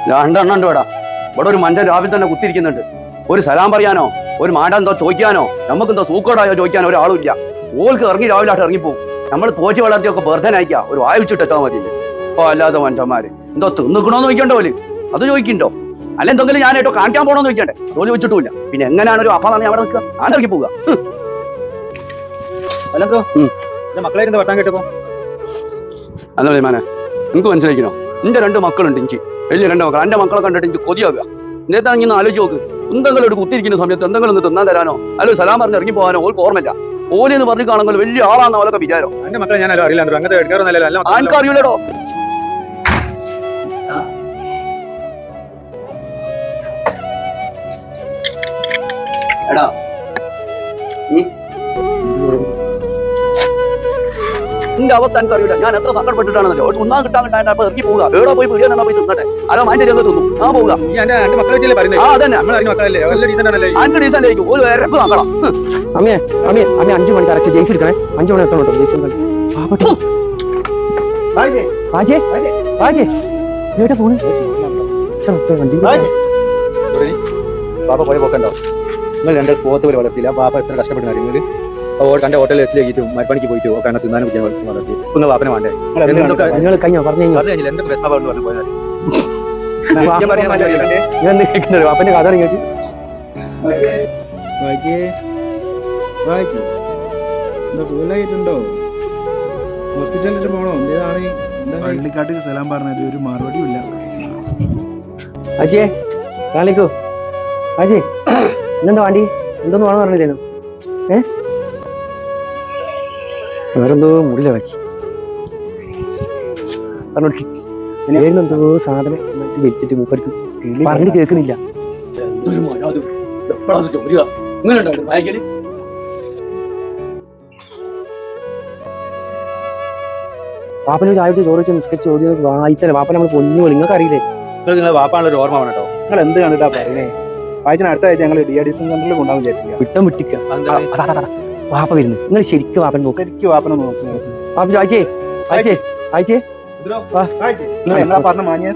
രണ്ടെണ്ണം ഉണ്ട് ഇവിടെ. ഇവിടെ ഒരു മഞ്ചൻ രാവിലെ തന്നെ കുത്തിരിക്കുന്നുണ്ട്. ഒരു സലാം പറയാനോ ഒരു മാടെന്തോ ചോദിക്കാനോ നമുക്കെന്തോ സൂക്കോടായോ ചോദിക്കാനോ ഒരാളും ഇല്ല. ഓൾക്ക് ഇറങ്ങി രാവിലെ ആയിട്ട് ഇറങ്ങിപ്പോവും. നമ്മൾ പോറ്റി വളർത്തിയൊക്കെ ബർധനായിക്കാ ഒരു വായിച്ചിട്ടെത്താൻ മതി. അപ്പൊ അല്ലാതെ മനുഷ്യന്മാര് എന്തോ തിന്നിക്കണോന്ന് ചോദിക്കണ്ടോ ഓല്? അത് ചോദിക്കണ്ടോ? അല്ല എന്തെങ്കിലും ഞാനായിട്ടോ കാണിക്കാൻ പോകണമെന്ന് ചോദിക്കണ്ടേ? ഓല് ചോദിച്ചിട്ടില്ല. പിന്നെ എങ്ങനെയാണ് ഒരു അപ്പാന്ന് അവിടെ നിൽക്കുക? ഞാൻ ഇറങ്ങി പോവുക. അല്ലോ മക്കളായിരുന്നു വട്ടാൻ കേട്ടപ്പോ അല്ലേ മാനെ, എനിക്ക് മനസ്സിലാക്കണോ? എന്റെ രണ്ട് മക്കളുണ്ട്. എനിക്ക് വലിയ രണ്ട് മക്കൾ. എന്റെ മക്കളെ കണ്ടിട്ട് എനിക്ക് കൊതിയാവുക. നേരത്തെ ഇങ്ങനെ ആലോചിച്ച് നോക്ക്. എന്തെങ്കിലും ഒരു കുത്തിരിക്കുന്ന സമയത്ത് എന്തെങ്കിലും ഒന്ന് തിന്നാൻ തരാനോ അല്ലോ സലാം പറഞ്ഞ് ഇറങ്ങി പോകാനോ ഓൾക്ക് ഓർമ്മയില്ല. ഓലെന്ന് പറഞ്ഞു കാണുമ്പോൾ വലിയ ആളാന്ന് അവളൊക്കെ വിചാരം. എന്റെ മക്കളെ ഞാൻ അറിയില്ല. ആൻക്ക് അറിയില്ലടോ. എടാ നിന്റെ അവസ്ഥ എനിക്ക് അറിയില്ല. ഞാൻ എത്ര സങ്കടപ്പെട്ടിട്ടാണെന്നല്ലോ. ഒന്നാം കിട്ടാൻ കിട്ടാൻ ഇറങ്ങി പോവുക. എവിടെ പോയി പിടിയാ പോയി തിന്നട്ടെ. അല്ല മാൻ്റെ രംഗത്ത് തിന്നും. ഞാൻ പോവുക. അഞ്ച് ഡീസന്റ് ആയിരിക്കും. ഒരു ഇരപ്പ് നോക്കണം. അമ്മേ 5 മണി കറക്റ്റ് ജയിച്ചു എടുക്കണേ. 5 മണി എത്തണം കേട്ടോ. എവിടെ പോണേ? പാപ്പ പോയ പോക്കണ്ടോ? നിങ്ങൾ രണ്ട് പോത്ത് പോലെ വളർത്തില്ല. പാപ്പ എത്ര കഷ്ടപ്പെടുന്ന നിങ്ങൾ കണ്ട ഹോട്ടലിൽ വെച്ചിലേക്ക് മരപ്പണിക്ക് പോയിട്ട് ഒക്കെ തിന്നാനും കുടിക്കാൻ വളർത്തി. ഒന്ന് പാപ്പനെ വേണ്ടേ? നിങ്ങൾ കഴിഞ്ഞോ പറഞ്ഞു എന്ത് പ്രശ്നം പോയാൽ പാപ്പന്റെ കഥ കേട്ടു. സുഖമായിട്ടുണ്ടോ? ഹോസ്പിറ്റലിൽ പോണോ? എന്താണ് പള്ളിക്കാട്ടിൽ സലാം പറഞ്ഞത്? ഒരു മറുപടിയും ഇല്ല. അജയ് കാണിക്കോ അജയ് ഇന്നെന്താ വേണ്ടി? എന്തൊന്നും വേണം പറഞ്ഞില്ലേനോ? വേറെന്തോ മുടില വച്ചി പറഞ്ഞോട്ടിരുന്നെന്തോ സാധനം വെച്ചിട്ട് മൂപ്പർക്ക് പറഞ്ഞു കേൾക്കുന്നില്ല. പാപ്പനോട് ചായ ചോറ് വെച്ച് നിസ്കരിച്ച് ചോദ്യം വായിത്തന്നെ. പാപ്പ നമ്മൾ പൊന്നു പോലെ നിങ്ങൾക്ക് അറിയില്ലേ? നിങ്ങൾ വാപ്പാനുള്ള ഒരു ഓർമ്മ വേണം കേട്ടോ. നിങ്ങൾ എന്ത് കണ്ടിട്ടാ പറയുന്നേ? വായിച്ചാൽ അടുത്ത ആഴ്ച ഞങ്ങൾ DRDC സെന്ററിൽ കൊണ്ടാകും വിചാരിച്ചില്ല. വിട്ടം വിട്ടിക്ക വാപ്പ വരുന്നു. നിങ്ങൾ ശരിക്കും വാപ്പൻ നോക്ക്. ശരിക്കും വാപ്പനെ നോക്കുന്നത് പാപ്പ ചോദിച്ചേ അയച്ചേ അയച്ചേ എന്താ പറഞ്ഞ മാഞ്ഞ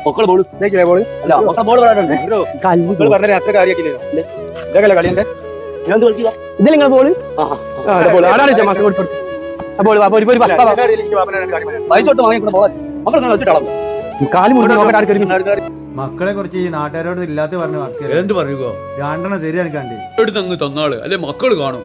മക്കള് ബോള് അല്ല മക്കളെ ബോള് പറയാനുണ്ട്. അത്ര കാര്യമാക്കില്ലേ കളിയന്റെ ഞാൻ കളിക്കുക. ഇതല്ലേ നിങ്ങൾ ബോള്? പൈസോട്ട് വാങ്ങിക്കൊണ്ട് പോകാൻ മക്കളെ വെച്ചിട്ടാണ് കാല് മുറിഞ്ഞ് നോക്കട്ടെ. മക്കളെ കുറിച്ച് ഈ നാട്ടുകാരോട് ഇല്ലാത്ത പറഞ്ഞു എന്ത് പറയുക? 2 തരിക എടുത്തങ്ങ് തന്നാള് അല്ലെ മക്കള് കാണും.